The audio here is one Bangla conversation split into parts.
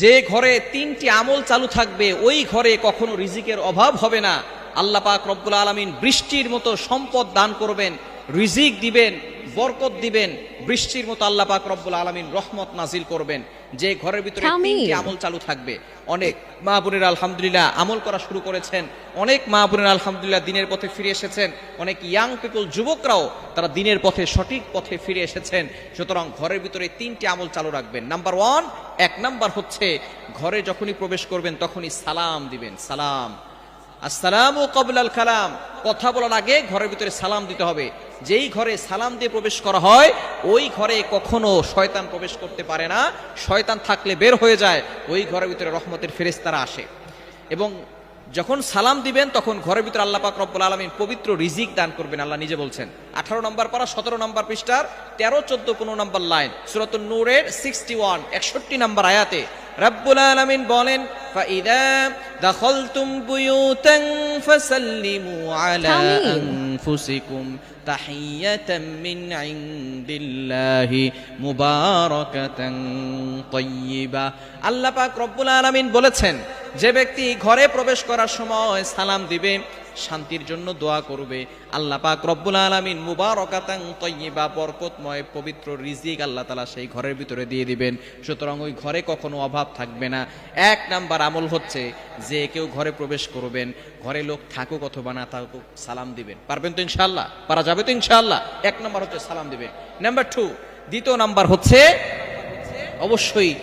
যে ঘরে তিনটি আমল চালু থাকবে ওই ঘরে কখনো রিজিকের অভাব হবে না। আল্লাহ পাক রব্বুল আলামিন বৃষ্টির মতো সম্পদ দান করবেন, রিজিক দিবেন, বরকত দিবেন, বৃষ্টির মতো আল্লাহ পাক রব্বুল আলামিন রহমত নাজিল করবেন। যে ঘরের ভিতরে তিনটি আমল চালু থাকবে, অনেক মা বোনেরা আলহামদুলিল্লাহ আমল করা শুরু করেছেন, অনেক মা বোনেরা আলহামদুলিল্লাহ দিনের পথে ফিরে এসেছেন, অনেক ইয়াং পিপল যুবকরাও তারা দিনের পথে সঠিক পথে ফিরে এসেছেন। সুতরাং ঘরের ভিতরে তিনটি আমল চালু রাখবেন। নাম্বার ওয়ান, এক নাম্বার হচ্ছে ঘরে যখনই প্রবেশ করবেন তখনই সালাম দিবেন। সালাম, আসসালামু ক্বাবলাল কালাম, কথা বলার আগে ঘরের ভিতরে সালাম দিতে হবে। যেই ঘরে সালাম দিয়ে প্রবেশ করা হয় ওই ঘরে কখনো শয়তান প্রবেশ করতে পারে না। শয়তান থাকলে বের হয়ে যায়, ওই ঘরের ভিতরে রহমতের ফেরেশতারা আসে। এবং যখন সালাম দিবেন তখন ঘরের ভিতরে আল্লাহ পাক রব্বুল আলামিন পবিত্র রিজিক দান করবেন। আল্লাহ নিজে বলছেন 18 নম্বর পারা 17 নম্বর পৃষ্ঠার 13, 14, 15 নম্বর লাইন, সূরাতুন নূরের 61, 61 নম্বর আয়াতে রব্বুল আলামিন বলেন, ফাইদা দাখালতুম বুয়ুতান ফাসাল্লিমু আলা আনফুসিকুম তাহিয়াতাম মিন ইনদিল্লাহি মুবারাকাতান তাইয়্যিবা। আল্লাহ পাক রব্বুল আলামিন বলেছেন, যে ব্যক্তি ঘরে প্রবেশ করার সময় সালাম দিবে, শান্তির জন্য দোয়া করবে, আল্লাহ পাক রব্বুল আলামিন মুবারাকাতান তাইয়্যিবা, বরকতময় পবিত্র রিজিক আল্লাহ তাআলা সেই ঘরের ভিতরে দিয়ে দিবেন। সুতরাং ওই ঘরে কখনো অভাব থাকবে না। এক নাম্বার আমল হচ্ছে যে কেউ ঘরে প্রবেশ করবেন, ঘরে লোক থাকুক অথবা না থাকুক, সালাম দিবেন। পারবেন তো ইনশাআল্লাহ? পারা যাবে তো ইনশাআল্লাহ? এক নাম্বার হচ্ছে সালাম দিবেন। নাম্বার টু, দ্বিতীয় নাম্বার হচ্ছে অবশ্যই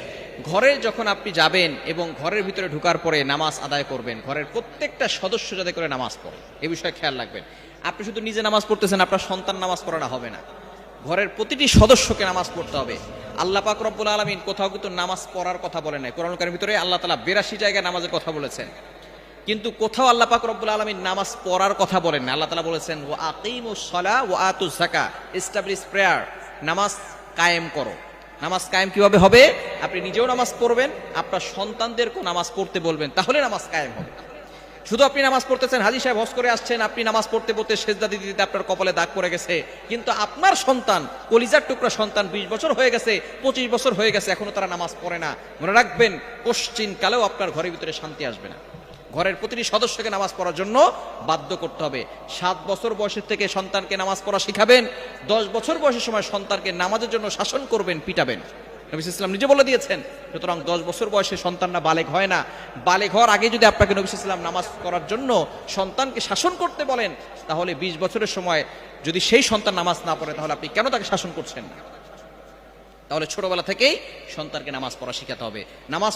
ঘরে যখন আপনি যাবেন এবং ঘরের ভিতরে ঢোকার পরে নামাজ আদায় করবেন, ঘরের প্রত্যেকটা সদস্য যাতে করে নামাজ পড়ে এই বিষয়ে খেয়াল রাখবেন। আপনি শুধু নিজে নামাজ পড়তেছেন, আপনার সন্তান নামাজ পড়া হবে না, ঘরের প্রতিটি সদস্যকে নামাজ পড়তে হবে। আল্লাহ পাক রব্বুল আলামিন কোথাও কিন্তু নামাজ পড়ার কথা বলেন নাই। কোরআন কারীমের ভিতরে আল্লাহ তাআলা 82 জায়গায় নামাজের কথা বলেছেন, কিন্তু কোথাও আল্লাহ পাক রব্বুল আলামিন নামাজ পড়ার কথা বলেন না। আল্লাহ তাআলা বলেছেন ওয়া আকিমুস সালাহ ওয়া আতুজ যাকাত, এস্টাবলিশ প্রেয়ার, নামাজ কায়েম করো। নামাজ কায়েম কিভাবে হবে? আপনি নিজেও নামাজ পড়বেন, আপনার সন্তানদেরকেও নামাজ পড়তে বলবেন, তাহলে নামাজ কায়েম হবে। শুধু আপনি নামাজ পড়তেছেন, হাজী সাহেব হজ করে আসছেন, আপনি নামাজ পড়তে পড়তে সেজদা দিতে দিতে আপনার কপালে দাগ পড়ে গেছে, কিন্তু আপনার সন্তান, কলিজার টুকরা সন্তান 20 বছর হয়ে গেছে, 25 বছর হয়ে গেছে, এখনো তারা নামাজ পড়ে না, মনে রাখবেন কোশ্চিন কালেও আপনার ঘরের ভিতরে শান্তি আসবে না। ঘরের প্রতিটি সদস্যকে নামাজ পড়ার জন্য বাধ্য করতে হবে। 7 বছর বয়সের থেকে সন্তানকে নামাজ পড়া শিখাবেন, 10 বছর বয়সের সময় সন্তানকে নামাজের জন্য শাসন করবেন, পিটাবেন। নবী সাল্লাল্লাহু আলাইহি ওয়াসাল্লাম নিজে বলে দিয়েছেন। সুতরাং 10 বছর বয়সে সন্তানরা বালেগ হয় না। বালেগ হওয়ার আগে যদি আপনাকে নবী সাল্লাল্লাহু আলাইহি ওয়াসাল্লাম নামাজ করার জন্য সন্তানকে শাসন করতে বলেন, তাহলে 20 বছরের সময় যদি সেই সন্তান নামাজ না পড়ে, তাহলে আপনি কেন তাকে শাসন করছেন না? তাহলে ছোটবেলা থেকেই সন্তানকে নামাজ পড়া শিখাতে হবে। নামাজ